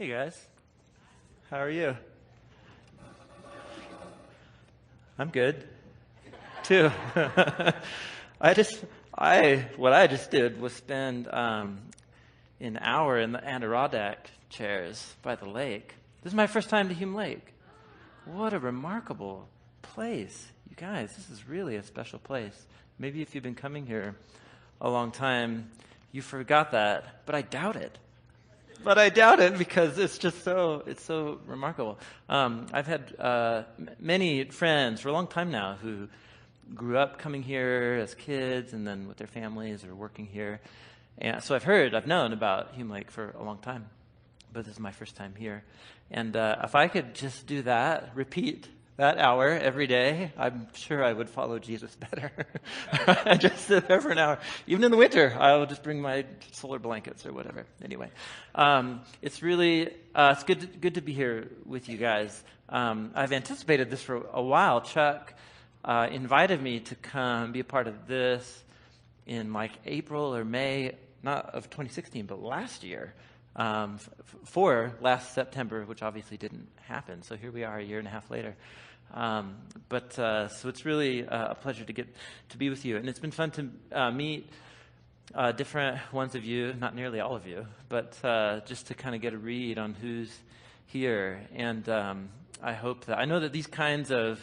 Hey guys, how are you? I'm good, too. What I just did was spend an hour in the Adirondack chairs by the lake. This is my first time to Hume Lake. What a remarkable place, you guys. This is really a special place. Maybe if you've been coming here a long time, you forgot that, but I doubt it. Because it's so remarkable. I've had many friends for a long time now who grew up coming here as kids and then with their families or working here. And so I've known about Hume Lake for a long time, but this is my first time here. And if I could just do that, repeat that hour every day, I'm sure I would follow Jesus better. Just sit there for an hour. Even in the winter, I'll just bring my solar blankets or whatever. Anyway, it's really it's good to be here with you guys. I've anticipated this for a while. Chuck invited me to come be a part of this in like April or May, not of 2016, but last year. For last September, which obviously didn't happen. So here we are a year and a half later. So it's really a pleasure to get to be with you. And it's been fun to meet different ones of you, not nearly all of you, but just to kind of get a read on who's here. And I know that these kinds of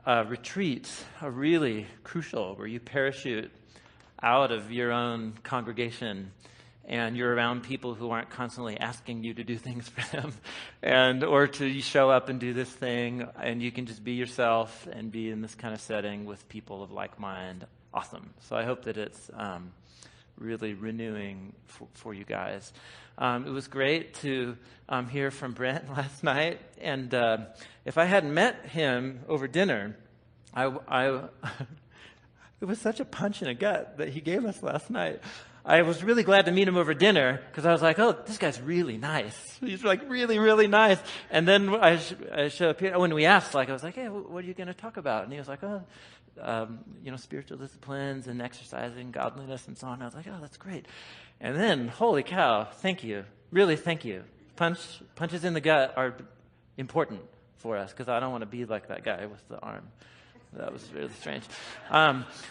retreats are really crucial, where you parachute out of your own congregation and you're around people who aren't constantly asking you to do things for them, or to show up and do this thing, and you can just be yourself and be in this kind of setting with people of like mind. Awesome. So I hope that it's really renewing for you guys. It was great to hear from Brent last night, and if I hadn't met him over dinner, it was such a punch in the gut that he gave us last night. I was really glad to meet him over dinner because I was like, oh, this guy's really nice. He's like really, really nice. And then I show up here. When we asked, I was like, hey, what are you going to talk about? And he was like, spiritual disciplines and exercising, godliness, and so on. I was like, oh, that's great. And then, holy cow, thank you. Really, thank you. Punches in the gut are important for us because I don't want to be like that guy with the arm. That was really strange.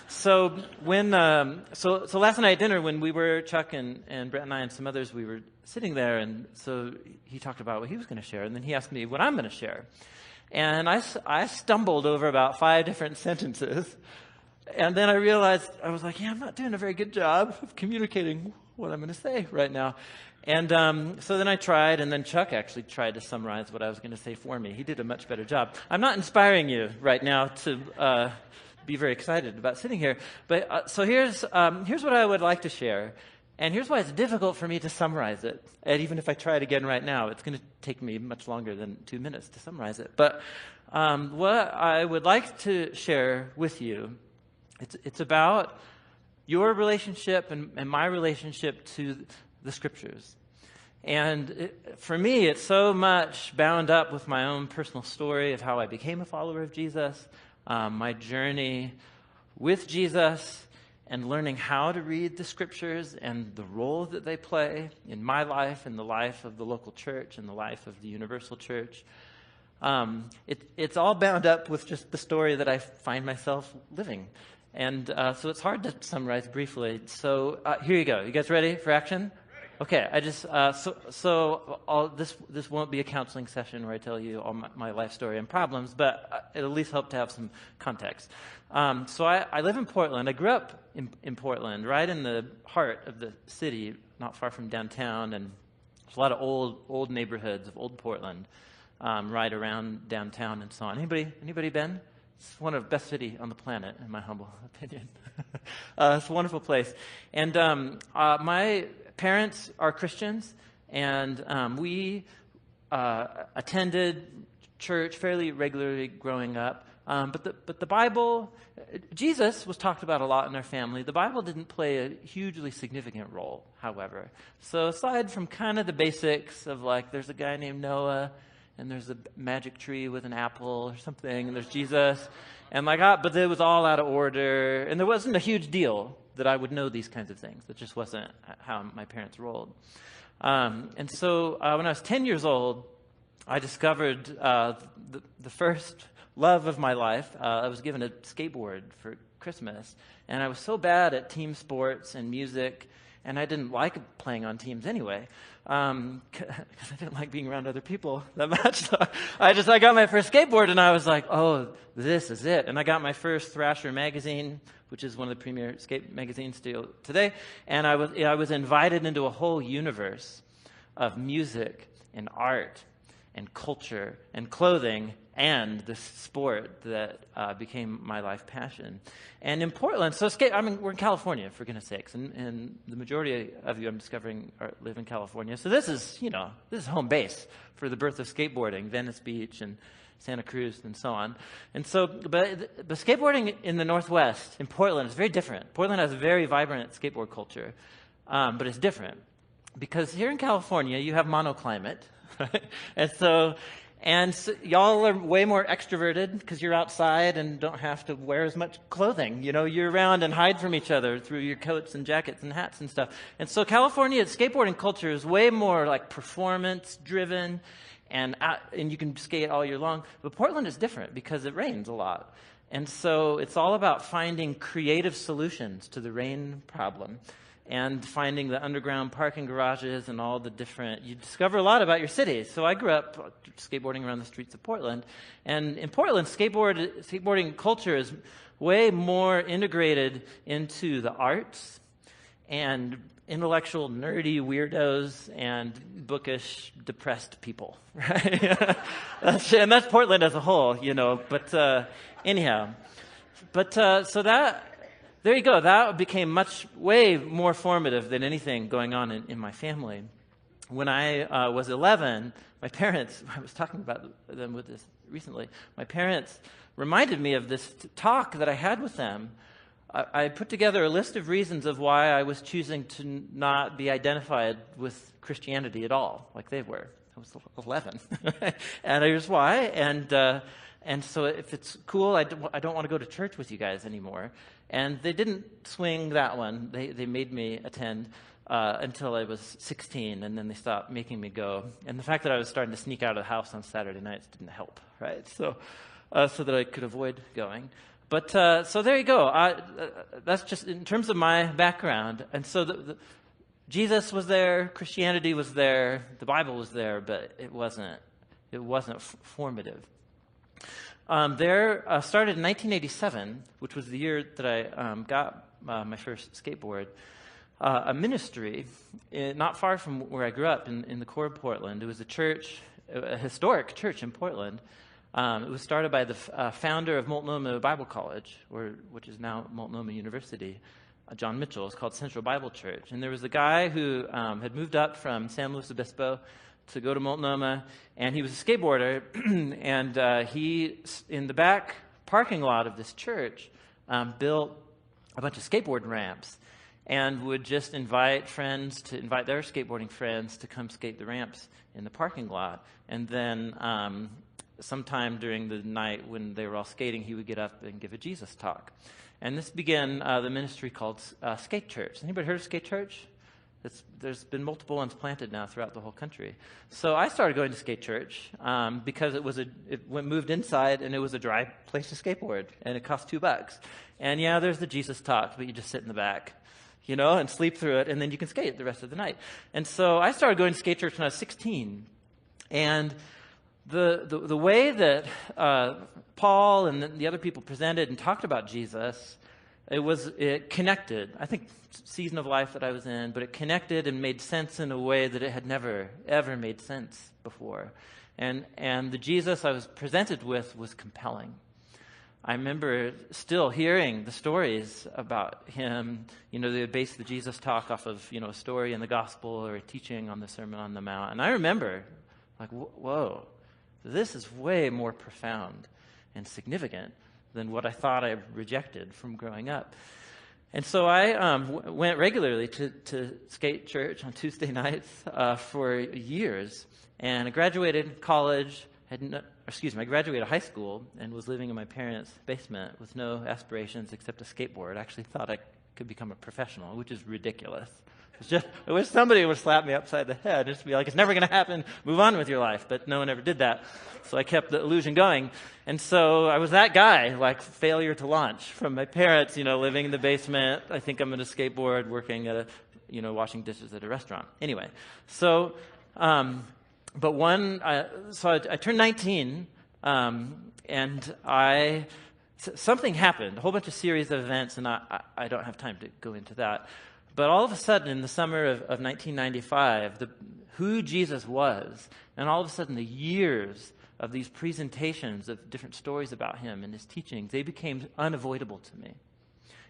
So last night at dinner, when we were, Chuck and Brett and I and some others, we were sitting there, and so he talked about what he was going to share, and then he asked me what I'm going to share. And I stumbled over about 5 different sentences, and then I realized, I was like, I'm not doing a very good job of communicating what I'm going to say right now. And so then I tried, and then Chuck actually tried to summarize what I was going to say for me. He did a much better job. I'm not inspiring you right now to be very excited about sitting here. But so here's what I would like to share. And here's why it's difficult for me to summarize it. And even if I try it again right now, it's going to take me much longer than 2 minutes to summarize it. But what I would like to share with you, it's about your relationship and my relationship to the Scriptures. And for me, it's so much bound up with my own personal story of how I became a follower of Jesus, my journey with Jesus, and learning how to read the Scriptures and the role that they play in my life, in the life of the local church, in the life of the universal church. It's all bound up with just the story that I find myself living. And so it's hard to summarize briefly. So here you go. You guys ready for action? Okay, I just this won't be a counseling session where I tell you all my life story and problems, but it'll at least help to have some context. So I live in Portland. I grew up in Portland, right in the heart of the city, not far from downtown, and there's a lot of old neighborhoods of old Portland right around downtown and so on. Anybody been? It's one of the best cities on the planet, in my humble opinion. It's a wonderful place. And my parents are Christians, and we attended church fairly regularly growing up. But the Bible, Jesus was talked about a lot in our family. The Bible didn't play a hugely significant role, however. So aside from kind of the basics of like, there's a guy named Noah, and there's a magic tree with an apple or something, and there's Jesus, and but it was all out of order, and there wasn't a huge deal that I would know these kinds of things. That just wasn't how my parents rolled. And so when I was 10 years old, I discovered the first love of my life. I was given a skateboard for Christmas, and I was so bad at team sports and music, and I didn't like playing on teams anyway, because I didn't like being around other people that much. So I got my first skateboard, and I was like, oh, this is it. And I got my first Thrasher magazine, which is one of the premier skate magazines still today. And I was invited into a whole universe of music and art and culture and clothing and the sport that became my life passion. And in Portland, we're in California, for goodness sakes, and the majority of you, I'm discovering, live in California. So this is home base for the birth of skateboarding, Venice Beach and Santa Cruz and so on. And so, but skateboarding in the Northwest, in Portland, is very different. Portland has a very vibrant skateboard culture, but it's different. Because here in California, you have monoclimate, right? And so y'all are way more extroverted because you're outside and don't have to wear as much clothing, year round, and hide from each other through your coats and jackets and hats and stuff. And so California's skateboarding culture is way more like performance driven, and you can skate all year long. But Portland is different because it rains a lot. And so it's all about finding creative solutions to the rain problem, and finding the underground parking garages and all the different, you discover a lot about your city. So I grew up skateboarding around the streets of Portland. And in Portland, skateboarding culture is way more integrated into the arts and intellectual, nerdy weirdos and bookish, depressed people, right? And that's Portland as a whole, But anyhow, so that... There you go. That became way more formative than anything going on in my family. When I was 11, my parents, I was talking about them with this recently, my parents reminded me of this talk that I had with them. I put together a list of reasons of why I was choosing to not be identified with Christianity at all, like they were. I was 11. And here's why. And so if it's cool, I don't want to go to church with you guys anymore. And they didn't swing that one. They made me attend until I was 16, and then they stopped making me go. And the fact that I was starting to sneak out of the house on Saturday nights didn't help, right? So that I could avoid going. But so there you go. That's just in terms of my background. And so Jesus was there, Christianity was there, the Bible was there, but it wasn't formative. Started in 1987, which was the year that I got my first skateboard, a ministry not far from where I grew up in the core of Portland. It was a historic church in Portland. It was started by the founder of Multnomah Bible College, which is now Multnomah University, John Mitchell. It's called Central Bible Church. And there was a guy who had moved up from San Luis Obispo to go to Multnomah, and he was a skateboarder, and he, in the back parking lot of this church, built a bunch of skateboard ramps, and would just invite their skateboarding friends to come skate the ramps in the parking lot. And then sometime during the night when they were all skating, he would get up and give a Jesus talk. And this began the ministry called Skate Church. Anybody heard of Skate Church? There's been multiple ones planted now throughout the whole country. So I started going to Skate Church because it moved inside, and it was a dry place to skateboard, and it cost $2. And yeah, there's the Jesus talk, but you just sit in the back, and sleep through it, and then you can skate the rest of the night. And so I started going to Skate Church when I was 16, and the way that Paul and the other people presented and talked about Jesus, it connected. I think season of life that I was in, but it connected and made sense in a way that it had never ever made sense before. And the Jesus I was presented with was compelling. I remember still hearing the stories about him. They base the Jesus talk off of a story in the gospel or a teaching on the Sermon on the Mount. And I remember, like, whoa, this is way more profound and significant than what I thought I rejected from growing up. And so I went regularly to Skate Church on Tuesday nights for years. And I graduated college, I graduated high school and was living in my parents' basement with no aspirations except a skateboard. I actually thought I could become a professional, which is ridiculous. I wish somebody would slap me upside the head and just be like, it's never going to happen. Move on with your life. But no one ever did that. So I kept the illusion going. And so I was that guy, like failure to launch from my parents, living in the basement. I think I'm going to skateboard, working at washing dishes at a restaurant. Anyway, so, I turned 19, and something happened, a whole bunch of series of events, and I don't have time to go into that. But all of a sudden, in the summer of 1995, who Jesus was, and all of a sudden the years of these presentations of different stories about him and his teachings, they became unavoidable to me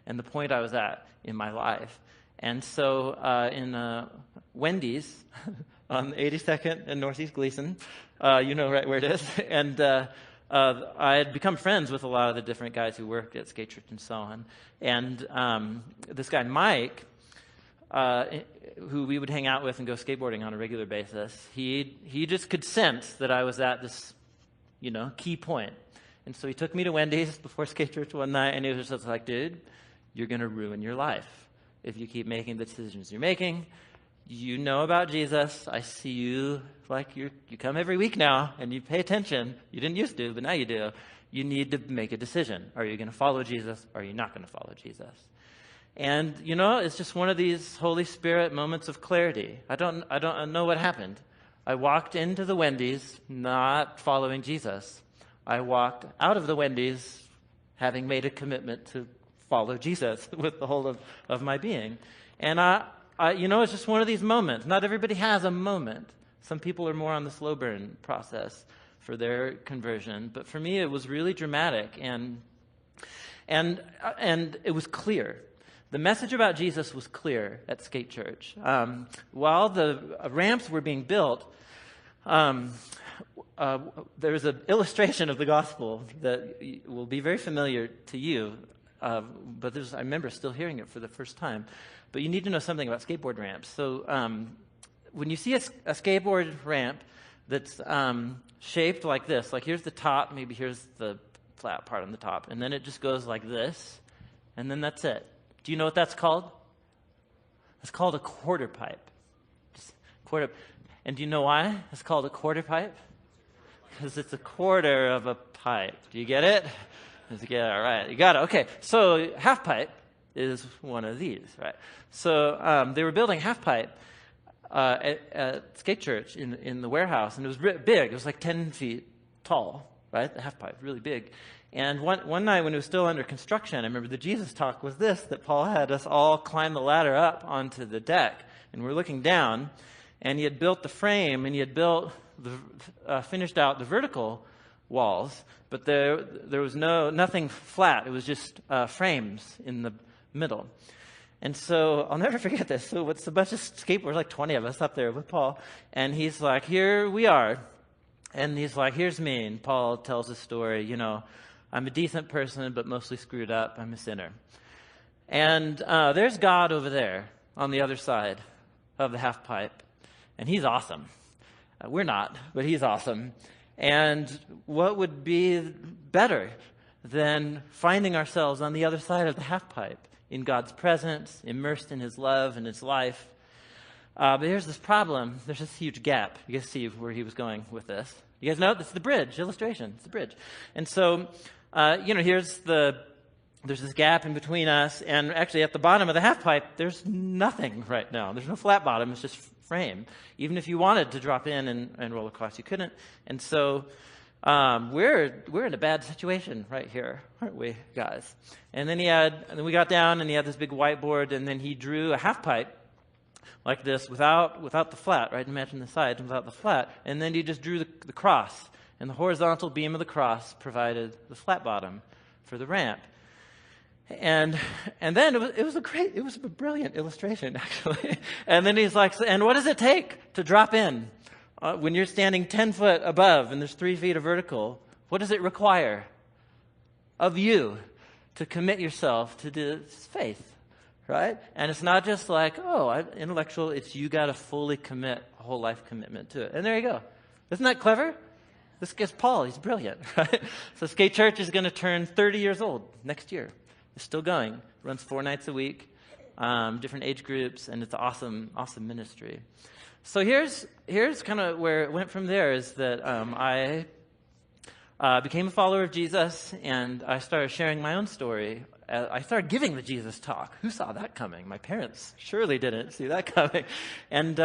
and the point I was at in my life. And so in Wendys on 82nd and Northeast Gleason, right where it is, and I had become friends with a lot of the different guys who worked at Skate Church and so on. And this guy, Mike, who we would hang out with and go skateboarding on a regular basis, he just could sense that I was at this, key point. And so he took me to Wendys before Skate Church one night, and he was just like, dude, you're going to ruin your life if you keep making the decisions you're making. You know about Jesus. I see you like you come every week now, and you pay attention. You didn't used to, but now you do. You need to make a decision. Are you going to follow Jesus, or are you not going to follow Jesus? And, it's just one of these Holy Spirit moments of clarity. I don't know what happened. I walked into the Wendys not following Jesus. I walked out of the Wendys having made a commitment to follow Jesus with the whole of my being. And it's just one of these moments. Not everybody has a moment. Some people are more on the slow burn process for their conversion. But for me, it was really dramatic. And it was clear. The message about Jesus was clear at Skate Church. While the ramps were being built, there was an illustration of the gospel that will be very familiar to you, but I remember still hearing it for the first time. But you need to know something about skateboard ramps. So when you see a skateboard ramp that's shaped like this, like here's the top, maybe here's the flat part on the top, and then it just goes like this, and then that's it. Do you know what that's called? It's called a quarter pipe. And do you know why it's called a quarter pipe? Because it's a quarter of a pipe. Do you get it? Yeah, all right. You got it. Okay. So Halfpipe is one of these, right? So they were building Halfpipe at Skate Church in the warehouse, and it was big. It was like 10 feet tall, right? The Halfpipe, really big. And one night when it was still under construction, I remember the Jesus talk was this, that Paul had us all climb the ladder up onto the deck. And we're looking down, and he had built the frame, and he had finished out the vertical walls, but there was nothing flat. It was just frames in the middle. And so I'll never forget this. So it's a bunch of skateboarders, like 20 of us up there with Paul, and he's like, here we are. And he's like, here's me. And Paul tells a story, I'm a decent person, but mostly screwed up. I'm a sinner. And there's God over there on the other side of the Halfpipe. And he's awesome. We're not, but he's awesome. And what would be better than finding ourselves on the other side of the Halfpipe in God's presence, immersed in his love and his life? But here's this problem. There's this huge gap. You guys see where he was going with this. You guys know? This is the bridge illustration. It's the bridge. And so there's this gap in between us, and actually at the bottom of the Halfpipe, there's nothing right now. There's no flat bottom. It's just frame. Even if you wanted to drop in and roll across, you couldn't. And so we're in a bad situation right here, aren't we, guys? And then we got down, and he had this big whiteboard, and then he drew a Halfpipe like this without the flat, right? Imagine the sides without the flat. And then he just drew the cross. And the horizontal beam of the cross provided the flat bottom for the ramp. And then it was a brilliant illustration, actually. And then he's like, and what does it take to drop in? When you're standing 10 foot above and there's 3 feet of vertical, what does it require of you to commit yourself to this faith? Right? And it's not just like, intellectual, it's you got to fully commit, a whole life commitment to it. And there you go. Isn't that clever? This guy's Paul. He's brilliant, right? So Skate Church is going to turn 30 years old next year. It's still going. Runs 4 nights a week. different age groups, and it's awesome ministry. So here's kind of where it went from there, is that I became a follower of Jesus, and I started sharing my own story. I started giving the Jesus talk. Who saw that coming? My parents surely didn't see that coming. And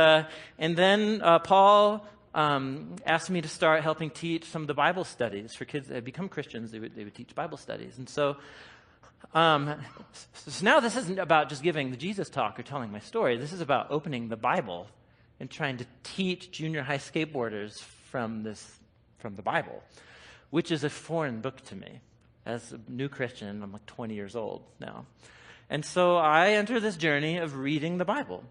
then Paul asked me to start helping teach some of the Bible studies for kids that had become Christians. They would teach Bible studies. And so now this isn't about just giving the Jesus talk or telling my story. This is about opening the Bible and trying to teach junior high skateboarders from the Bible, which is a foreign book to me. As a new Christian, I'm like 20 years old now. And so I enter this journey of reading the Bible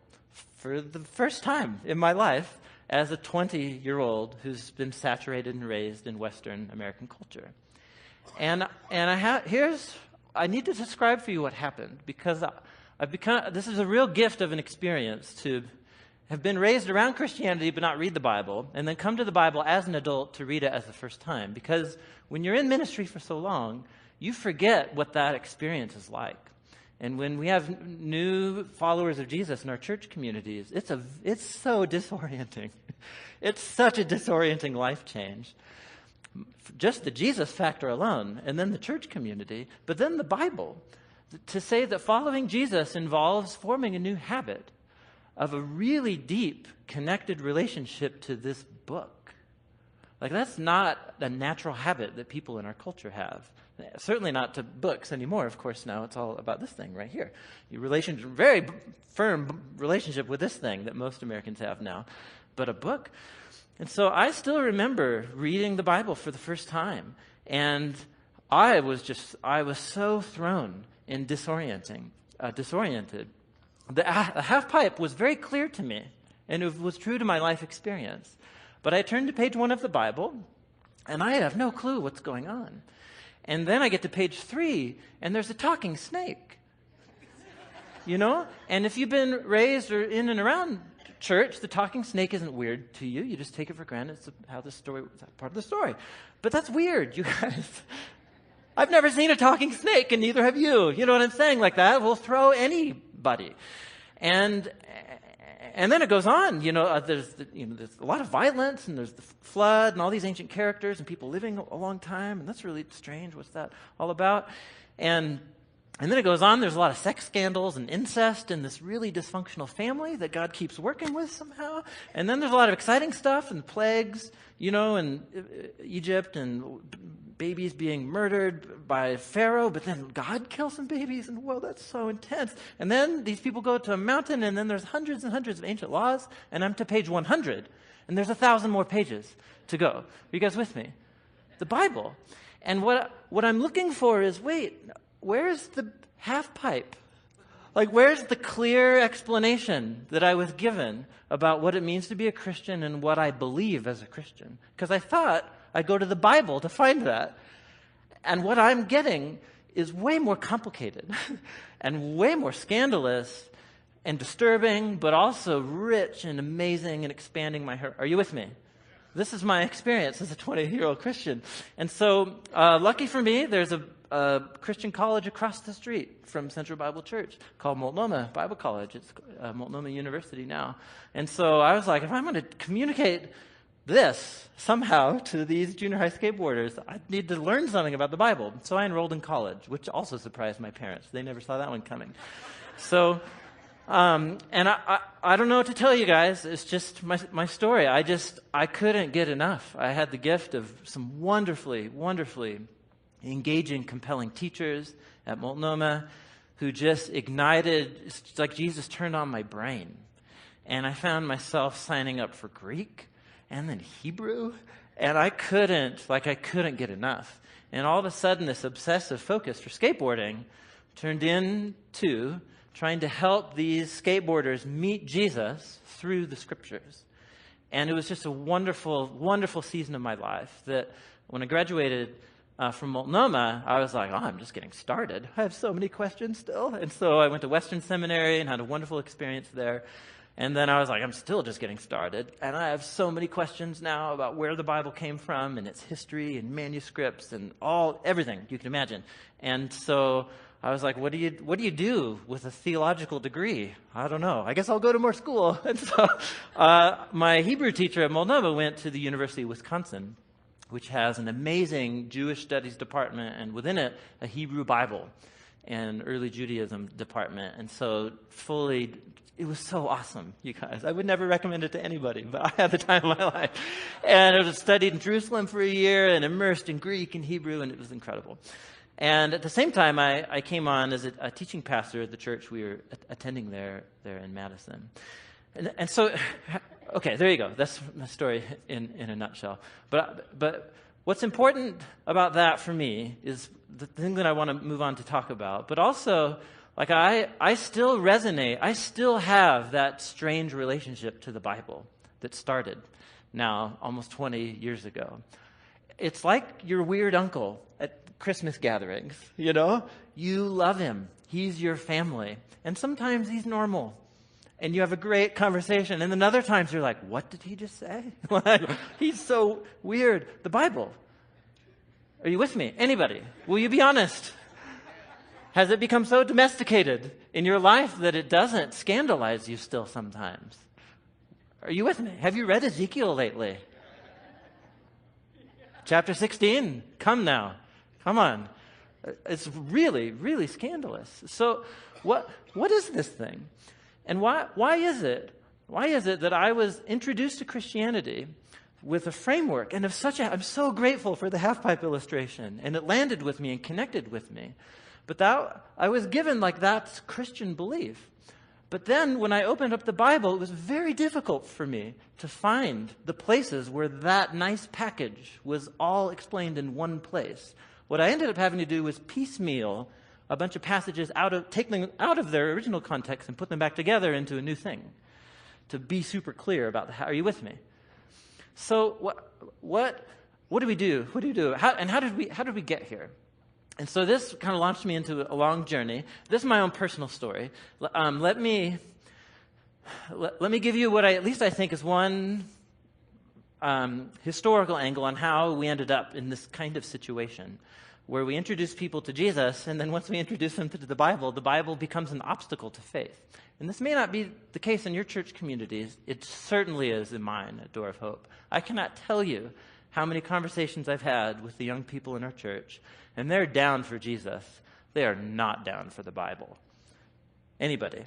for the first time in my life as a 20-year-old who's been saturated and raised in Western American culture. And I need to describe for you what happened, because this is a real gift of an experience to have been raised around Christianity but not read the Bible, and then come to the Bible as an adult to read it as the first time. Because when you're in ministry for so long, you forget what that experience is like. And when we have new followers of Jesus in our church communities, it's so disorienting. It's such a disorienting life change. Just the Jesus factor alone, and then the church community, but then the Bible. To say that following Jesus involves forming a new habit of a really deep, connected relationship to this book. Like, that's not a natural habit that people in our culture have. Certainly not to books anymore. Of course, now it's all about this thing right here. Very firm relationship with this thing that most Americans have now. But a book. And so I still remember reading the Bible for the first time. And I was so thrown and disoriented. The Halfpipe was very clear to me, and it was true to my life experience. But I turned to page 1 of the Bible, and I have no clue what's going on. And then I get to page 3, and there's a talking snake. You know? And if you've been raised or in and around church, the talking snake isn't weird to you. You just take it for granted. It's how the story, it's part of the story. But that's weird, you guys. I've never seen a talking snake, and neither have you. You know what I'm saying? Like, that will throw anybody. And then it goes on. There's a lot of violence, and there's the flood, and all these ancient characters, and people living a long time, and that's really strange. What's that all about? And then it goes on. There's a lot of sex scandals and incest in this really dysfunctional family that God keeps working with somehow. And then there's a lot of exciting stuff and plagues, in Egypt, and babies being murdered by Pharaoh, but then God kills some babies, and whoa, that's so intense. And then these people go to a mountain, and then there's hundreds and hundreds of ancient laws, and I'm to page 100, and there's 1,000 more pages to go. Are you guys with me? The Bible. And what I'm looking for is, wait, where's the Halfpipe? Like, where's the clear explanation that I was given about what it means to be a Christian and what I believe as a Christian? Because I thought I'd go to the Bible to find that. And what I'm getting is way more complicated and way more scandalous and disturbing, but also rich and amazing and expanding my heart. Are you with me? This is my experience as a 20-year-old Christian. And so, lucky for me, there's a Christian college across the street from Central Bible Church called Multnomah Bible College. It's Multnomah University now. And so I was like, if I'm going to communicate this somehow to these junior high skateboarders, I need to learn something about the Bible. So I enrolled in college, which also surprised my parents. They never saw that one coming. So, and I don't know what to tell you guys. It's just my story. I couldn't get enough. I had the gift of some wonderfully, wonderfully engaging, compelling teachers at Multnomah who just ignited, it's like Jesus turned on my brain. And I found myself signing up for Greek and then Hebrew, and I couldn't get enough. And all of a sudden, this obsessive focus for skateboarding turned into trying to help these skateboarders meet Jesus through the scriptures. And it was just a wonderful, wonderful season of my life that when I graduated from Multnomah, I was like, I'm just getting started. I have so many questions still. And so I went to Western Seminary and had a wonderful experience there. And then I was like, I'm still just getting started. And I have so many questions now about where the Bible came from and its history and manuscripts and everything you can imagine. And so I was like, what do you do with a theological degree? I don't know. I guess I'll go to more school. And so my Hebrew teacher at Multnomah went to the University of Wisconsin, which has an amazing Jewish studies department, and within it, a Hebrew Bible and early Judaism department. And so it was so awesome, you guys. I would never recommend it to anybody, but I had the time of my life. And I was studied in Jerusalem for a year and immersed in Greek and Hebrew, and it was incredible. And at the same time, I came on as a teaching pastor at the church we were attending there in Madison. And so, okay, there you go. That's my story in a nutshell. But what's important about that for me is the thing that I want to move on to talk about. But also, like I still resonate. I still have that strange relationship to the Bible that started now almost 20 years ago. It's like your weird uncle at Christmas gatherings, you know? You love him. He's your family. And sometimes he's normal. And you have a great conversation. And then other times you're like, what did he just say? He's so weird. The Bible. Are you with me? Anybody? Will you be honest? Has it become so domesticated in your life that it doesn't scandalize you still sometimes? Are you with me? Have you read Ezekiel lately? Chapter 16. Come now. Come on. It's really, really scandalous. So what is this thing? And why is it that I was introduced to Christianity with a framework and I'm so grateful for the Halfpipe illustration, and it landed with me and connected with me. But I was given like that's Christian belief. But then when I opened up the Bible, it was very difficult for me to find the places where that nice package was all explained in one place. What I ended up having to do was piecemeal a bunch of passages take them out of their original context and put them back together into a new thing, to be super clear about are you with me? So what do we do? What do you do? How did we get here? And so this kind of launched me into a long journey. This is my own personal story. Let me give you what at least I think is one historical angle on how we ended up in this kind of situation, where we introduce people to Jesus, and then once we introduce them to the Bible becomes an obstacle to faith. And this may not be the case in your church communities. It certainly is in mine at Door of Hope. I cannot tell you how many conversations I've had with the young people in our church, and they're down for Jesus. They are not down for the Bible. Anybody?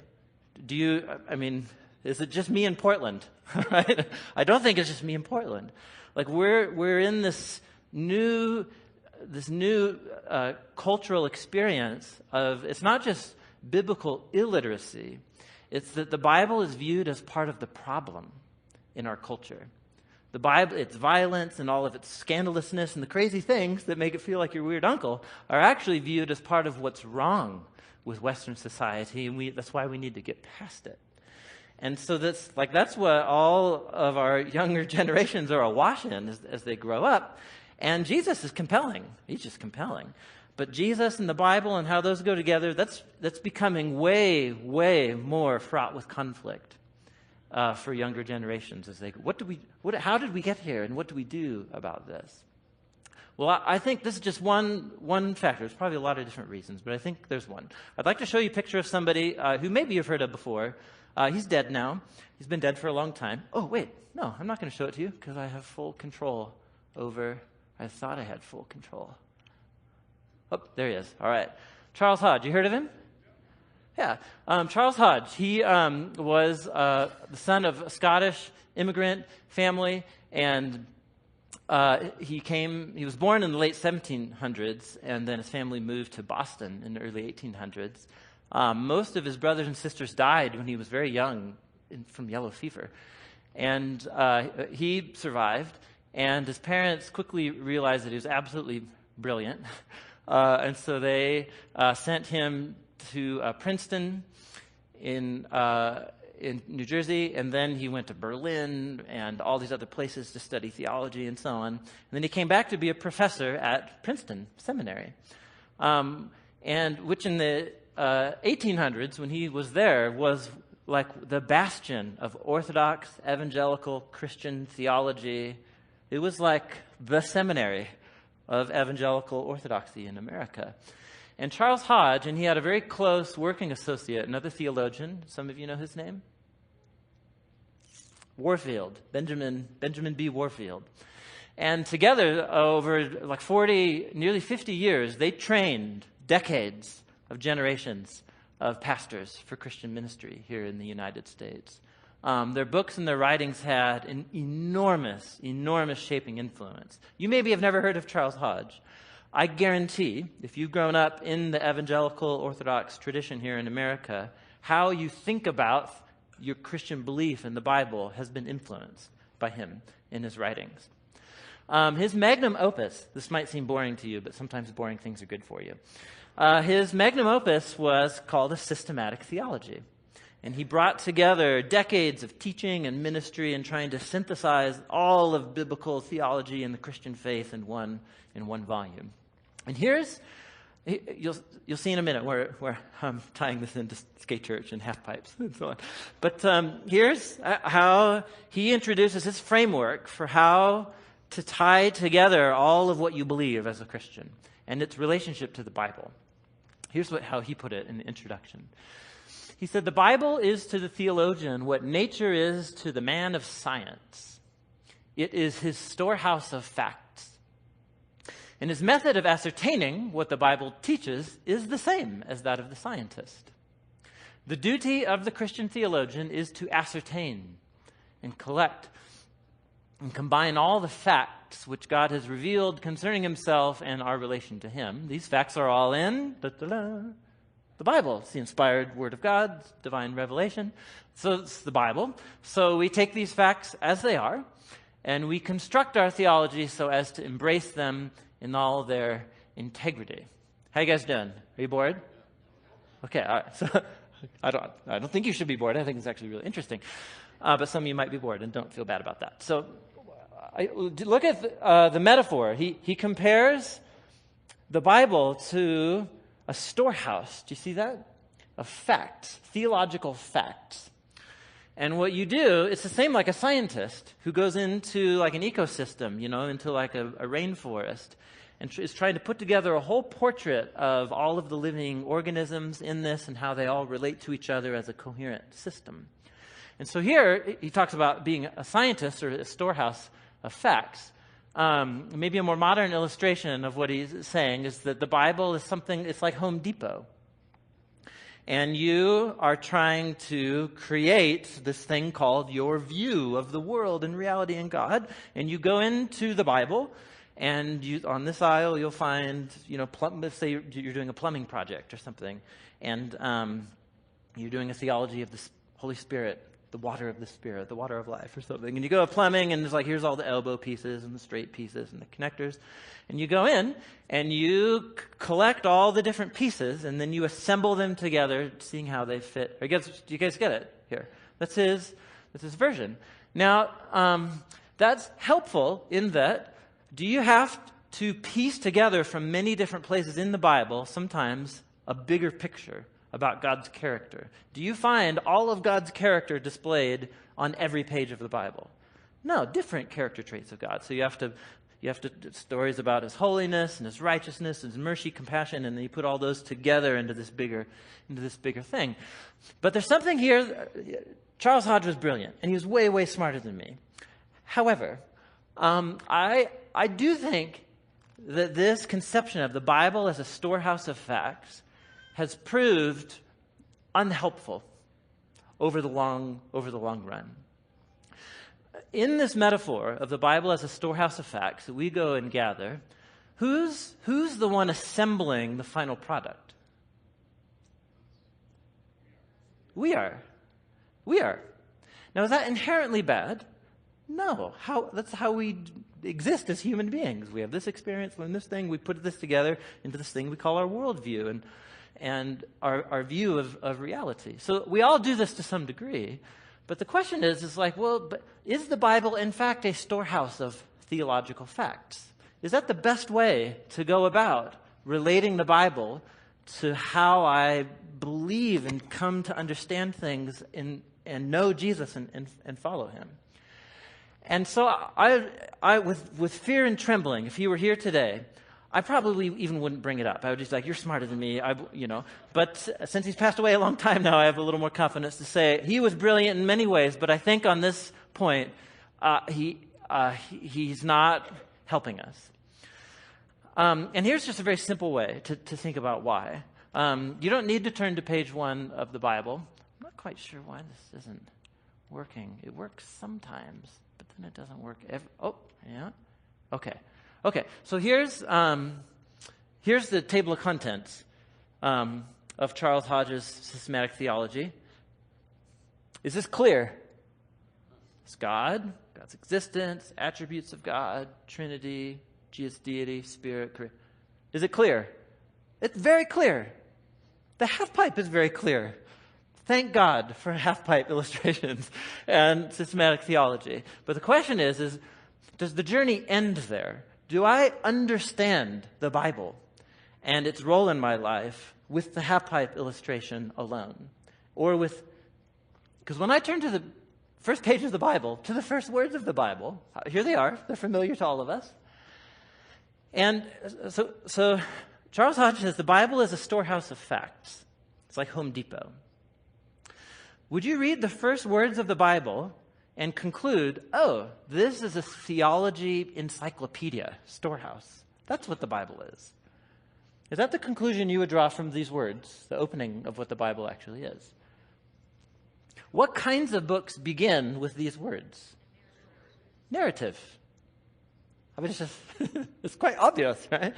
Is it just me in Portland? Right? I don't think it's just me in Portland. Like we're in this new cultural experience of, it's not just biblical illiteracy, it's that the Bible is viewed as part of the problem in our culture. The Bible, its violence and all of its scandalousness and the crazy things that make it feel like your weird uncle are actually viewed as part of what's wrong with Western society, and that's why we need to get past it. And so that's what all of our younger generations are awash in as they grow up. And Jesus is compelling. He's just compelling. But Jesus and the Bible and how those go together, that's becoming way, way more fraught with conflict for younger generations. How did we get here, and what do we do about this? Well, I think this is just one factor. There's probably a lot of different reasons, but I think there's one. I'd like to show you a picture of somebody who maybe you've heard of before. He's dead now. He's been dead for a long time. Oh, wait. No, I'm not going to show it to you because I have full control over... I thought I had full control. Oh, there he is. All right. Charles Hodge. You heard of him? Yeah. Charles Hodge. He was the son of a Scottish immigrant family, and he was born in the late 1700s, and then his family moved to Boston in the early 1800s. Most of his brothers and sisters died when he was very young from yellow fever. And he survived, and his parents quickly realized that he was absolutely brilliant. And so they sent him to Princeton in New Jersey, and then he went to Berlin and all these other places to study theology and so on. And then he came back to be a professor at Princeton Seminary, and which in the 1800s, when he was there, was like the bastion of Orthodox evangelical Christian theology. It was like the seminary of evangelical orthodoxy in America. And Charles Hodge, and he had a very close working associate, another theologian. Some of you know his name? Warfield, Benjamin B. Warfield. And together, over like 40, nearly 50 years, they trained decades of generations of pastors for Christian ministry here in the United States. Their books and their writings had an enormous, enormous shaping influence. You maybe have never heard of Charles Hodge. I guarantee, if you've grown up in the evangelical Orthodox tradition here in America, how you think about your Christian belief in the Bible has been influenced by him in his writings. His magnum opus, this might seem boring to you, but sometimes boring things are good for you. His magnum opus was called A Systematic Theology. And he brought together decades of teaching and ministry and trying to synthesize all of biblical theology and the Christian faith in one volume. And you'll see in a minute where I'm tying this into skate church and half pipes and so on. But here's how he introduces his framework for how to tie together all of what you believe as a Christian and its relationship to the Bible. Here's how he put it in the introduction. He said, the Bible is to the theologian what nature is to the man of science. It is his storehouse of facts. And his method of ascertaining what the Bible teaches is the same as that of the scientist. The duty of the Christian theologian is to ascertain and collect and combine all the facts which God has revealed concerning himself and our relation to him. These facts are all in the Bible. It's the inspired word of God, divine revelation. So it's the Bible. So we take these facts as they are, and we construct our theology so as to embrace them in all their integrity. How you guys doing? Are you bored? Okay, all right. So I don't think you should be bored. I think it's actually really interesting. But some of you might be bored, and don't feel bad about that. So look at the metaphor. He compares the Bible to a storehouse. Do you see that? Of facts, theological facts. And what you do, it's the same like a scientist who goes into like an ecosystem, into like a rainforest, and is trying to put together a whole portrait of all of the living organisms in this and how they all relate to each other as a coherent system. And so here, he talks about being a scientist or a storehouse of facts. Maybe a more modern illustration of what he's saying is that the Bible is something, it's like Home Depot. And you are trying to create this thing called your view of the world and reality and God. And you go into the Bible, and on this aisle you'll find, let's say you're doing a plumbing project or something, and you're doing a theology of the Holy Spirit, the water of the Spirit, the water of life or something. And you go to plumbing, and it's like, here's all the elbow pieces and the straight pieces and the connectors. And you go in, and you collect all the different pieces, and then you assemble them together, seeing how they fit. Do you guys get it here? That's his version. Now, that's helpful in that, do you have to piece together from many different places in the Bible, sometimes a bigger picture about God's character? Do you find all of God's character displayed on every page of the Bible? No, different character traits of God. So you have to stories about his holiness and his righteousness, his mercy, compassion, and then you put all those together into this bigger thing. But there's something here. Charles Hodge was brilliant, and he was way, way smarter than me. However, I do think that this conception of the Bible as a storehouse of facts has proved unhelpful over the long run. In this metaphor of the Bible as a storehouse of facts that we go and gather, who's the one assembling the final product? We are. Now, is that inherently bad? No. That's how we exist as human beings. We have this experience, learn this thing, we put this together into this thing we call our worldview and our view of reality. So we all do this to some degree. But the question is but is the Bible in fact a storehouse of theological facts? Is that the best way to go about relating the Bible to how I believe and come to understand things and know Jesus and follow him? And so I with fear and trembling, if he were here today, I probably even wouldn't bring it up. I would just be like, you're smarter than me, But since he's passed away a long time now, I have a little more confidence to say he was brilliant in many ways, but I think on this point, he's not helping us. And here's just a very simple way to think about why. You don't need to turn to page 1 of the Bible. I'm not quite sure why this isn't working. It works sometimes, but then it doesn't work yeah. Okay, so here's the table of contents of Charles Hodge's systematic theology. Is this clear? It's God, God's existence, attributes of God, Trinity, Jesus deity, Spirit. Is it clear? It's very clear. The halfpipe is very clear. Thank God for halfpipe illustrations and systematic theology. But the question is does the journey end there? Do I understand the Bible and its role in my life with the halfpipe illustration alone? Because when I turn to the first page of the Bible, to the first words of the Bible, here they are. They're familiar to all of us. And so Charles Hodge says the Bible is a storehouse of facts. It's like Home Depot. Would you read the first words of the Bible and conclude, this is a theology encyclopedia, storehouse? That's what the Bible is. Is that the conclusion you would draw from these words, the opening of what the Bible actually is? What kinds of books begin with these words? Narrative. I mean, it's quite obvious, right?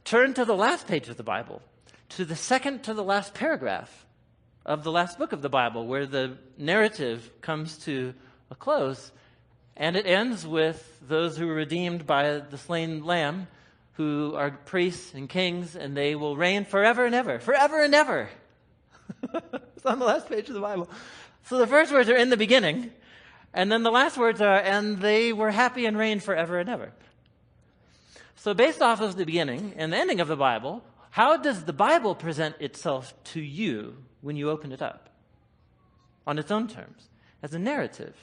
Turn to the last page of the Bible, to the second to the last paragraph of the last book of the Bible, where the narrative comes to a close, and it ends with those who were redeemed by the slain lamb, who are priests and kings, and they will reign forever and ever. Forever and ever. It's on the last page of the Bible. So the first words are in the beginning, and then the last words are, and they were happy and reigned forever and ever. So based off of the beginning and the ending of the Bible, how does the Bible present itself to you when you open it up? On its own terms, as a narrative.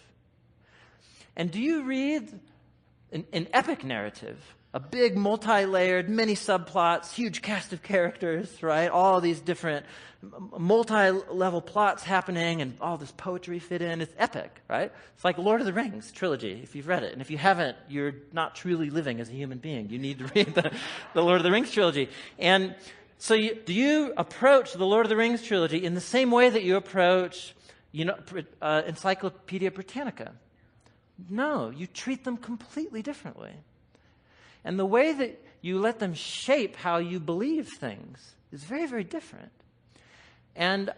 And do you read an epic narrative, a big multi-layered, many subplots, huge cast of characters, right? All these different multi-level plots happening and all this poetry fit in. It's epic, right? It's like Lord of the Rings trilogy, if you've read it. And if you haven't, you're not truly living as a human being. You need to read the Lord of the Rings trilogy. And so do you approach the Lord of the Rings trilogy in the same way that you approach, Encyclopedia Britannica? No, you treat them completely differently. And the way that you let them shape how you believe things is very, very different. And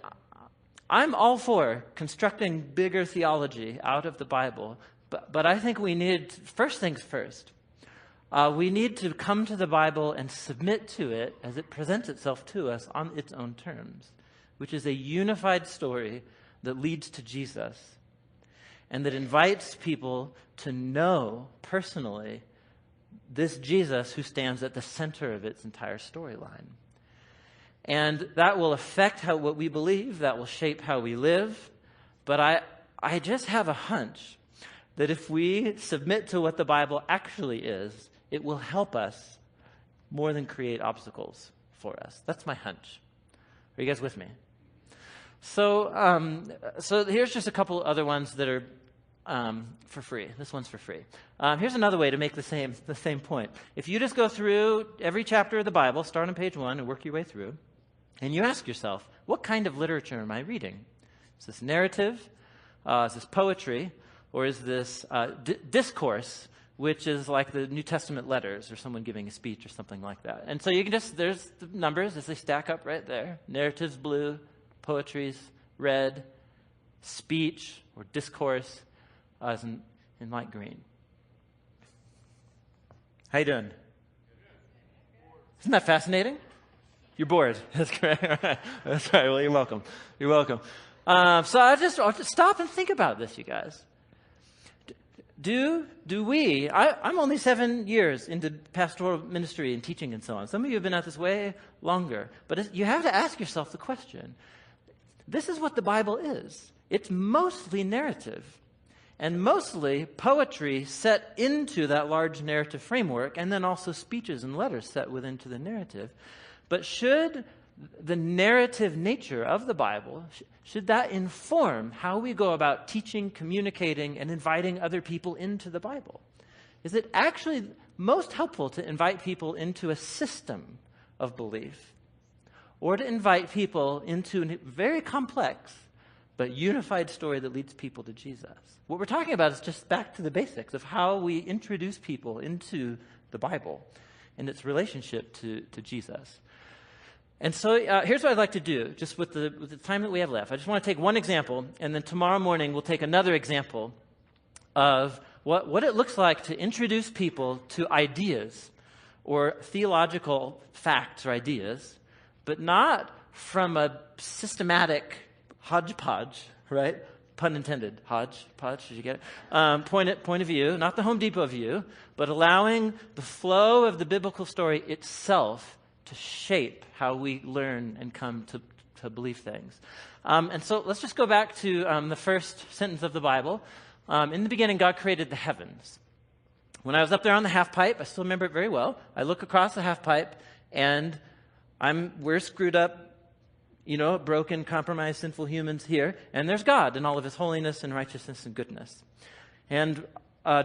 I'm all for constructing bigger theology out of the Bible, but I think we need, first things first, we need to come to the Bible and submit to it as it presents itself to us on its own terms, which is a unified story that leads to Jesus and that invites people to know personally this Jesus who stands at the center of its entire storyline. And that will affect what we believe, that will shape how we live. But I just have a hunch that if we submit to what the Bible actually is, it will help us more than create obstacles for us. That's my hunch. Are you guys with me? So here's just a couple other ones that are for free. This one's for free. Here's another way to make the same point. If you just go through every chapter of the Bible, start on page 1 and work your way through, and you ask yourself, what kind of literature am I reading? Is this narrative? Is this poetry? Or is this discourse, which is like the New Testament letters or someone giving a speech or something like that? And so you can there's the numbers as they stack up right there. Narrative's blue, poetry's red, speech or discourse is in light green. How you doing? Isn't that fascinating? You're bored. That's correct. That's right. Well, you're welcome. You're welcome. So I'll just stop and think about this, you guys. Do we? I'm only 7 years into pastoral ministry and teaching and so on. Some of you have been at this way longer. But you have to ask yourself the question. This is what the Bible is. It's mostly narrative. and mostly poetry set into that large narrative framework, and then also speeches and letters set within to the narrative. But should the narrative nature of the Bible, should that inform how we go about teaching, communicating, and inviting other people into the Bible? Is it actually most helpful to invite people into a system of belief, or to invite people into a very complex but unified story that leads people to Jesus? What we're talking about is just back to the basics of how we introduce people into the Bible and its relationship to Jesus. And so here's what I'd like to do, just with the time that we have left. I just want to take one example, and then tomorrow morning we'll take another example of what it looks like to introduce people to ideas or theological facts or ideas, but not from a systematic hodgepodge, right? Pun intended. Hodgepodge, did you get it? Point of view, not the Home Depot view, but allowing the flow of the biblical story itself to shape how we learn and come to believe things. And so let's just go back to the first sentence of the Bible. In the beginning, God created the heavens. When I was up there on the Halfpipe, I still remember it very well. I look across the Halfpipe, and we're screwed up, broken, compromised, sinful humans here, and there's God in all of his holiness and righteousness and goodness. And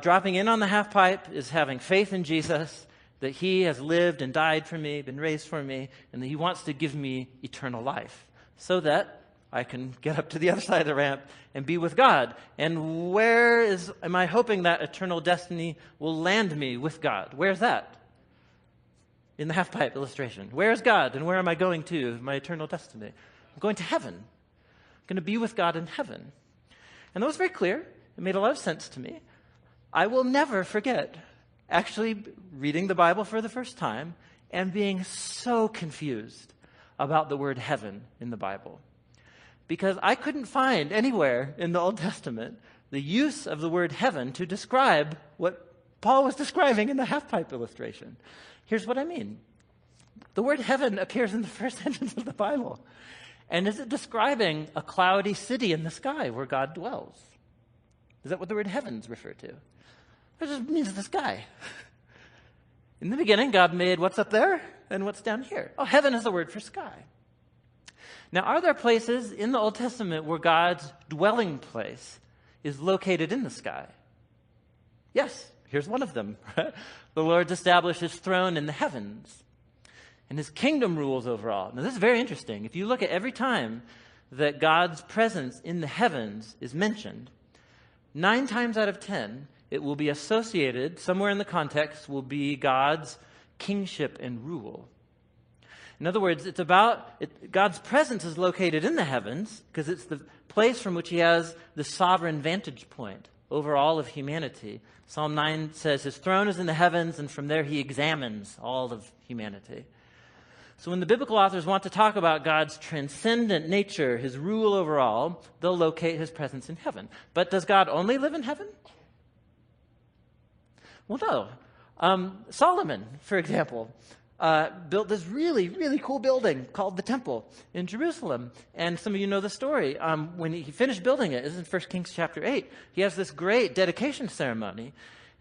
dropping in on the Halfpipe is having faith in Jesus, that he has lived and died for me, been raised for me, and that he wants to give me eternal life so that I can get up to the other side of the ramp and be with God. And where am I hoping that eternal destiny will land me with God? Where's that? In the Halfpipe illustration. Where is God, and where am I going to, my eternal destiny? I'm going to heaven. I'm going to be with God in heaven. And that was very clear. It made a lot of sense to me. I will never forget actually reading the Bible for the first time and being so confused about the word heaven in the Bible. Because I couldn't find anywhere in the Old Testament the use of the word heaven to describe what Paul was describing in the Halfpipe illustration. Here's what I mean. The word heaven appears in the first sentence of the Bible. And is it describing a cloudy city in the sky where God dwells? Is that what the word heavens refer to? It just means the sky. In the beginning, God made what's up there and what's down here. Oh, heaven is the word for sky. Now, are there places in the Old Testament where God's dwelling place is located in the sky? Yes, here's one of them. The Lord's established his throne in the heavens, and his kingdom rules over all. Now, this is very interesting. If you look at every time that God's presence in the heavens is mentioned, 9 times out of 10, it will be associated, somewhere in the context, will be God's kingship and rule. In other words, it's about God's presence is located in the heavens because it's the place from which he has the sovereign vantage point over all of humanity. Psalm 9 says his throne is in the heavens, and from there he examines all of humanity. So when the biblical authors want to talk about God's transcendent nature, his rule over all, they'll locate his presence in heaven. But does God only live in heaven? Well, no. Solomon, for example, built this really, really cool building called the Temple in Jerusalem. And some of you know the story. When he finished building it, this is in 1 Kings chapter 8, he has this great dedication ceremony.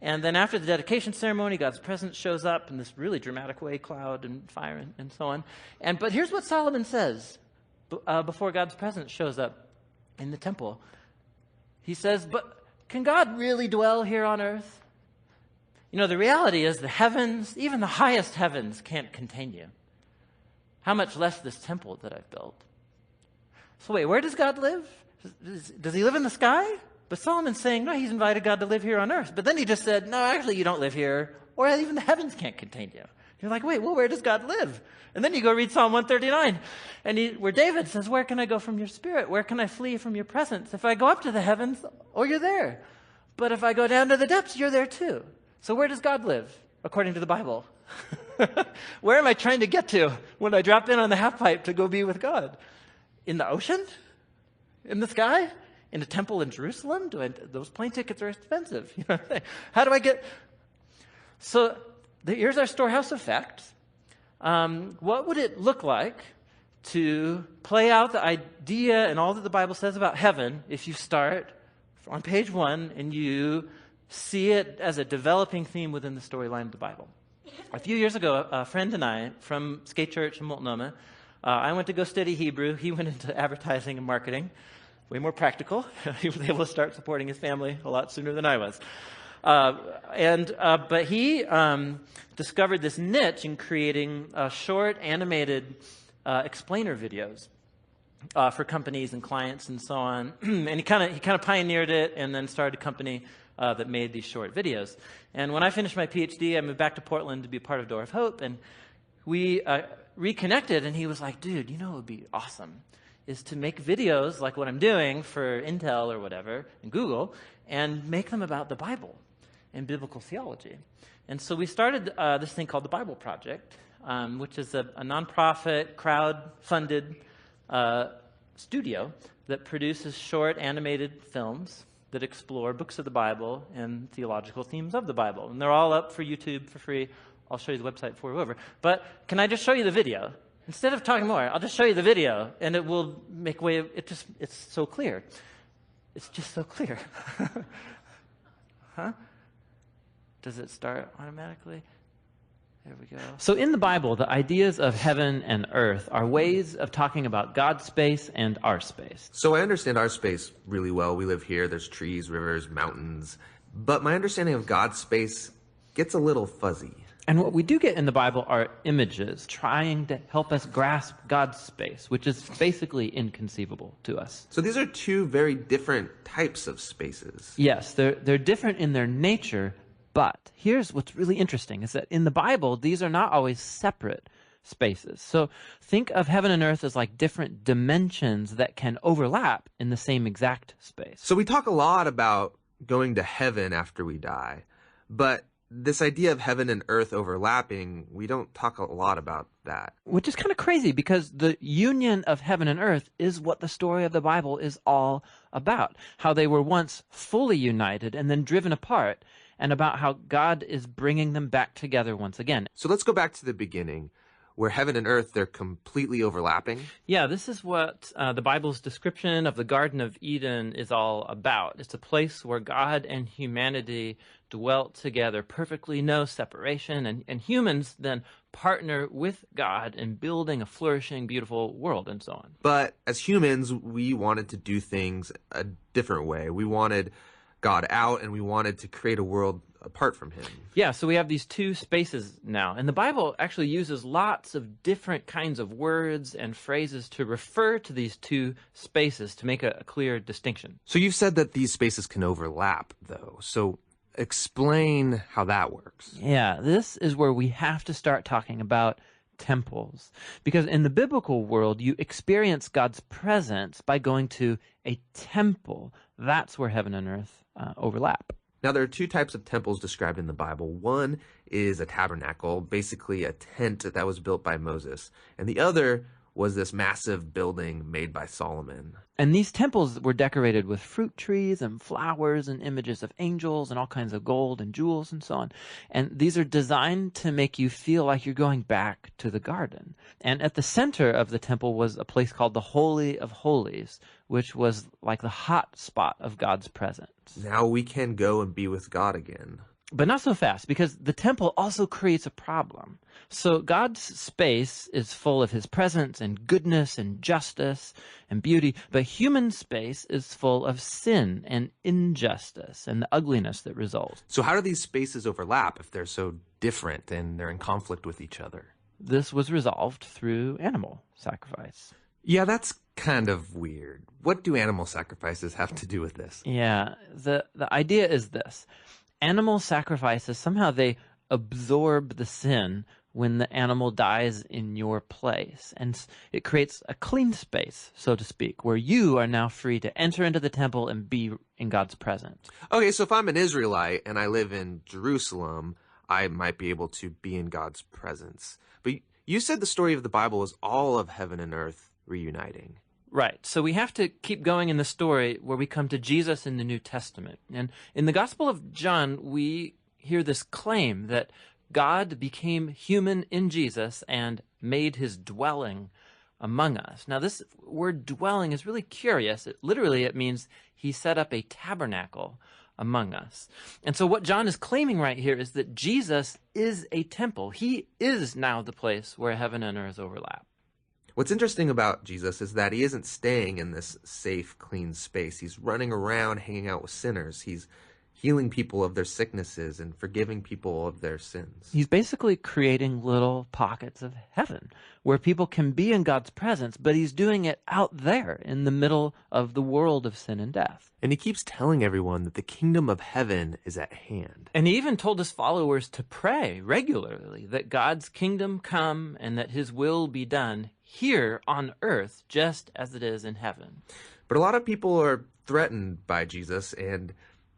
And then after the dedication ceremony, God's presence shows up in this really dramatic way, cloud and fire and so on. But here's what Solomon says before God's presence shows up in the temple. He says, but can God really dwell here on earth? The reality is the heavens, even the highest heavens, can't contain you. How much less this temple that I've built. So wait, where does God live? Does he live in the sky? But Solomon's saying, no, he's invited God to live here on earth. But then he just said, no, actually you don't live here, or even the heavens can't contain you. You're like, wait, well, where does God live? And then you go read Psalm 139, where David says, where can I go from your spirit? Where can I flee from your presence? If I go up to the heavens, oh, you're there. But if I go down to the depths, you're there too. So where does God live, according to the Bible? Where am I trying to get to when I drop in on the Halfpipe to go be with God? In the ocean? In the sky? In a temple in Jerusalem? Those plane tickets are expensive. How do I get... So here's our storehouse effect. What would it look like to play out the idea and all that the Bible says about heaven if you start on page 1, and you see it as a developing theme within the storyline of the Bible. A few years ago, a friend and I from Skate Church in Multnomah, I went to go study Hebrew. He went into advertising and marketing, way more practical. He was able to start supporting his family a lot sooner than I was. But he discovered this niche in creating short animated explainer videos for companies and clients and so on. And he kind of pioneered it, and then started a company that made these short videos. And when I finished my PhD, I moved back to Portland to be a part of Door of Hope, and we reconnected, and he was like, dude, you know what would be awesome is to make videos like what I'm doing for Intel or whatever, and Google, and make them about the Bible and biblical theology. And so we started this thing called the Bible Project, which is a nonprofit, crowd-funded studio that produces short animated films that explore books of the Bible and theological themes of the Bible. And they're all up for YouTube for free. I'll show you the website before we're over. But can I just show you the video? Instead of talking more, I'll just show you the video, and it will make way. It's so clear. It's just so clear. Huh? Does it start automatically? There we go. So in the Bible, the ideas of heaven and earth are ways of talking about God's space and our space. So I understand our space really well. We live here. There's trees, rivers, mountains. But my understanding of God's space gets a little fuzzy. And what we do get in the Bible are images trying to help us grasp God's space, which is basically inconceivable to us. So these are two very different types of spaces. Yes, they're different in their nature, but here's what's really interesting, is that in the Bible, these are not always separate spaces. So think of heaven and earth as like different dimensions that can overlap in the same exact space. So we talk a lot about going to heaven after we die, but this idea of heaven and earth overlapping, we don't talk a lot about that. Which is kind of crazy, because the union of heaven and earth is what the story of the Bible is all about. How they were once fully united and then driven apart, and about how God is bringing them back together once again. So let's go back to the beginning, where heaven and earth, they're completely overlapping. Yeah, this is what the Bible's description of the Garden of Eden is all about. It's a place where God and humanity dwelt together, perfectly no separation, and humans then partner with God in building a flourishing, beautiful world and so on. But as humans, we wanted to do things a different way. We wanted God out, and we wanted to create a world apart from him. Yeah, so we have these two spaces now. And the Bible actually uses lots of different kinds of words and phrases to refer to these two spaces to make a clear distinction. So you've said that these spaces can overlap, though. So explain how that works. Yeah, this is where we have to start talking about temples. Because in the biblical world, you experience God's presence by going to a temple. That's where heaven and earth overlap. Now, there are two types of temples described in the Bible. One is a tabernacle, basically a tent that was built by Moses. And the other was this massive building made by Solomon. And these temples were decorated with fruit trees and flowers and images of angels and all kinds of gold and jewels and so on. And these are designed to make you feel like you're going back to the garden. And at the center of the temple was a place called the Holy of Holies, which was like the hot spot of God's presence. Now we can go and be with God again. But not so fast, because the temple also creates a problem. So God's space is full of his presence and goodness and justice and beauty, but human space is full of sin and injustice and the ugliness that results. So how do these spaces overlap if they're so different and they're in conflict with each other? This was resolved through animal sacrifice. Yeah, that's kind of weird. What do animal sacrifices have to do with this? Yeah, the idea is this. Animal sacrifices, somehow they absorb the sin when the animal dies in your place. And it creates a clean space, so to speak, where you are now free to enter into the temple and be in God's presence. Okay, so if I'm an Israelite and I live in Jerusalem, I might be able to be in God's presence. But you said the story of the Bible is all of heaven and earth reuniting. Right. So we have to keep going in the story where we come to Jesus in the New Testament. And in the Gospel of John, we hear this claim that God became human in Jesus and made his dwelling among us. Now, this word dwelling is really curious. Literally, it means he set up a tabernacle among us. And so what John is claiming right here is that Jesus is a temple. He is now the place where heaven and earth overlap. What's interesting about Jesus is that he isn't staying in this safe, clean space. He's running around, hanging out with sinners. He's healing people of their sicknesses and forgiving people of their sins. He's basically creating little pockets of heaven where people can be in God's presence, but he's doing it out there in the middle of the world of sin and death. And he keeps telling everyone that the kingdom of heaven is at hand. And he even told his followers to pray regularly that God's kingdom come and that his will be done here on earth just as it is in heaven. But a lot of people are threatened by Jesus and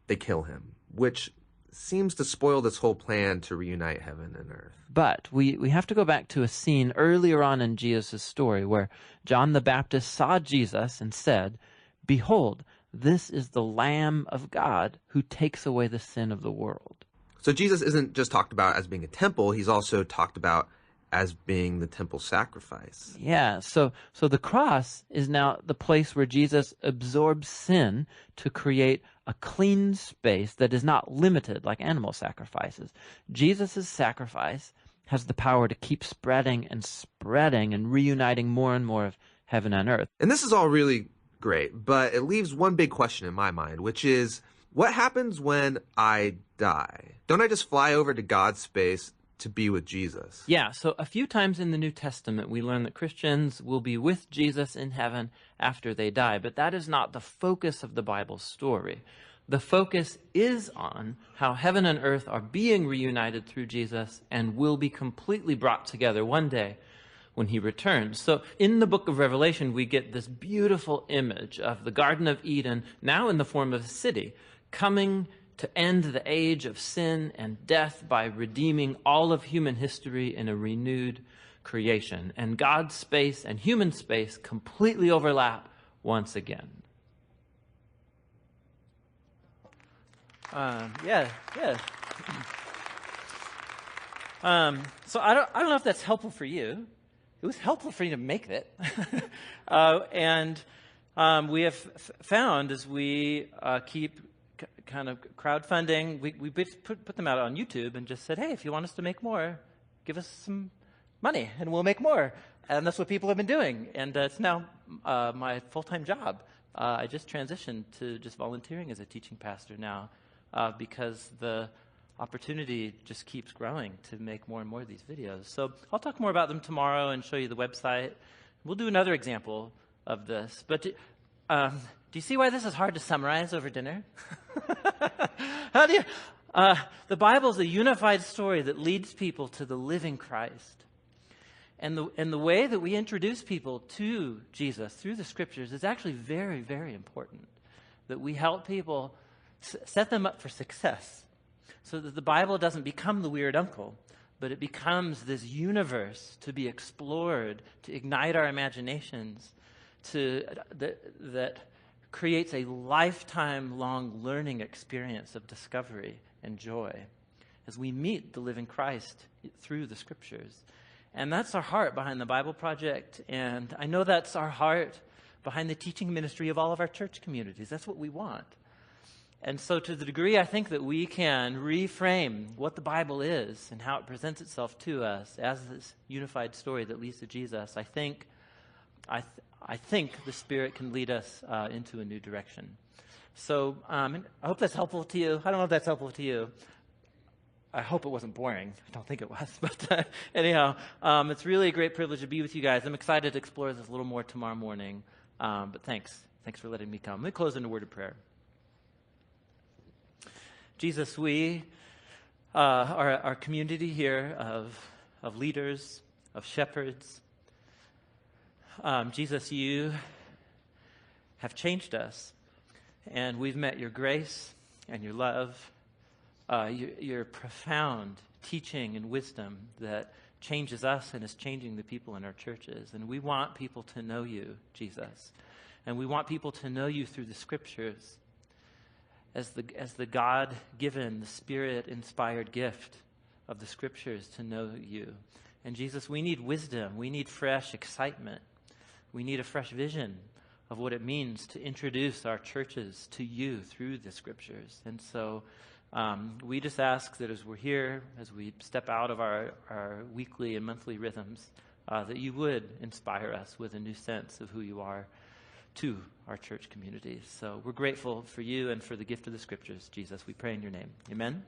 they kill him, which seems to spoil this whole plan to reunite heaven and earth. But we have to go back to a scene earlier on in Jesus' story where John the Baptist saw Jesus and said, "Behold, this is the Lamb of God who takes away the sin of the world." So Jesus isn't just talked about as being a temple, he's also talked about as being the temple sacrifice. Yeah, so the cross is now the place where Jesus absorbs sin to create a clean space that is not limited like animal sacrifices. Jesus' sacrifice has the power to keep spreading and reuniting more and more of heaven and earth. And this is all really great, but it leaves one big question in my mind, which is, what happens when I die? Don't I just fly over to God's space to be with Jesus? Yeah, so a few times in the New Testament, we learn that Christians will be with Jesus in heaven after they die, but that is not the focus of the Bible story. The focus is on how heaven and earth are being reunited through Jesus and will be completely brought together one day when he returns. So in the book of Revelation, we get this beautiful image of the Garden of Eden, now in the form of a city, coming to end the age of sin and death by redeeming all of human history in a renewed creation. And God's space and human space completely overlap once again. Yeah. So I don't know if that's helpful for you. It was helpful for you to make it. And we have found as we keep kind of crowdfunding, we put them out on YouTube and just said, hey, if you want us to make more, give us some money and we'll make more. And that's what people have been doing. And it's now my full-time job. I just transitioned to just volunteering as a teaching pastor now because the opportunity just keeps growing to make more and more of these videos. So I'll talk more about them tomorrow and show you the website. We'll do another example of this. But do you see why this is hard to summarize over dinner? How do you? The Bible is a unified story that leads people to the living Christ. And the way that we introduce people to Jesus through the Scriptures is actually very, very important. That we help people set them up for success so that the Bible doesn't become the weird uncle, but it becomes this universe to be explored, to ignite our imaginations, that creates a lifetime-long learning experience of discovery and joy as we meet the living Christ through the Scriptures. And that's our heart behind the Bible Project, and I know that's our heart behind the teaching ministry of all of our church communities. That's what we want. And so to the degree I think that we can reframe what the Bible is and how it presents itself to us as this unified story that leads to Jesus, I think the Spirit can lead us into a new direction. So I hope that's helpful to you. I don't know if that's helpful to you. I hope it wasn't boring. I don't think it was. But anyhow, it's really a great privilege to be with you guys. I'm excited to explore this a little more tomorrow morning. But thanks. Thanks for letting me come. Let me close in a word of prayer. Jesus, we are our community here of leaders, of shepherds. Jesus, you have changed us, and we've met your grace and your love, your profound teaching and wisdom that changes us and is changing the people in our churches. And we want people to know you, Jesus, and we want people to know you through the Scriptures as the God-given, the Spirit-inspired gift of the Scriptures to know you. And Jesus, we need wisdom. We need fresh excitement. We need a fresh vision of what it means to introduce our churches to you through the scriptures. And so we just ask that as we're here, as we step out of our weekly and monthly rhythms, that you would inspire us with a new sense of who you are to our church community. So we're grateful for you and for the gift of the scriptures, Jesus. We pray in your name. Amen.